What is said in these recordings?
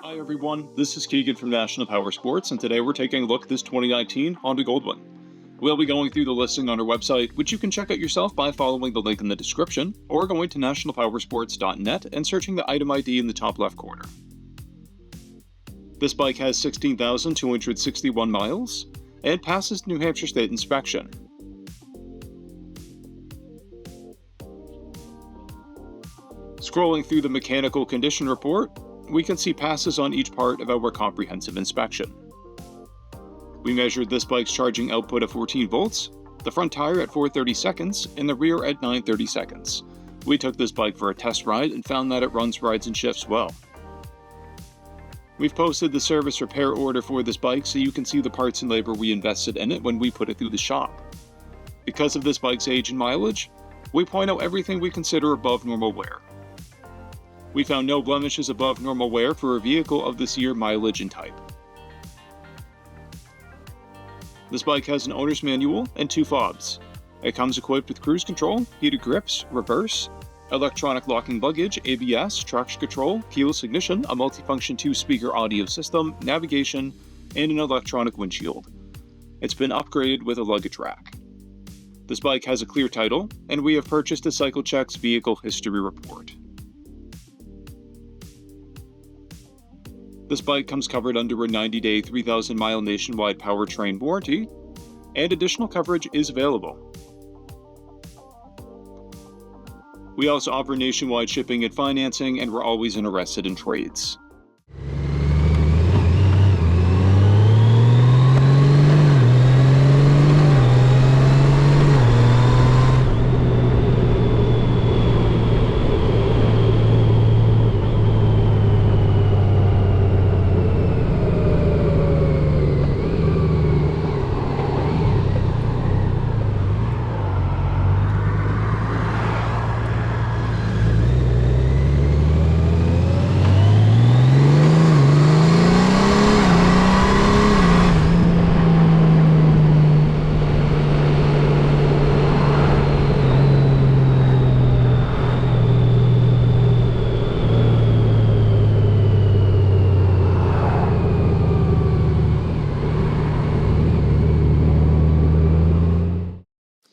Hi everyone, this is Keegan from National Powersports, and today we're taking a look at this 2019 Honda Goldwing. We'll be going through the listing on our website, which you can check out yourself by following the link in the description, or going to nationalpowersports.net and searching the item ID in the top left corner. This bike has 16,261 miles, and passes New Hampshire State inspection. Scrolling through the mechanical condition report, we can see passes on each part of our comprehensive inspection. We measured this bike's charging output of 14 volts, the front tire at 430 seconds, and the rear at 930 seconds. We took this bike for a test ride and found that it runs, rides, and shifts well. We've posted the service repair order for this bike so you can see the parts and labor we invested in it when we put it through the shop. Because of this bike's age and mileage, we point out everything we consider above normal wear. We found no blemishes above normal wear for a vehicle of this year, mileage, and type. This bike has an owner's manual and 2 fobs. It comes equipped with cruise control, heated grips, reverse, electronic locking luggage, ABS, traction control, keyless ignition, a multifunction 2-speaker audio system, navigation, and an electronic windshield. It's been upgraded with a luggage rack. This bike has a clear title, and we have purchased a CycleCheck's vehicle history report. This bike comes covered under a 90-day, 3,000-mile nationwide powertrain warranty, and additional coverage is available. We also offer nationwide shipping and financing, and we're always interested in trades.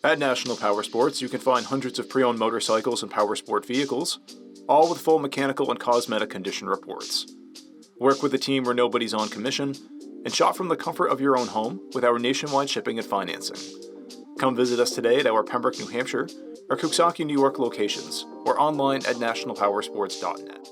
At National Powersports, you can find hundreds of pre-owned motorcycles and powersport vehicles, all with full mechanical and cosmetic condition reports. Work with a team where nobody's on commission, and shop from the comfort of your own home with our nationwide shipping and financing. Come visit us today at our Pembroke, New Hampshire, or Coxsackie, New York locations, or online at nationalpowersports.net.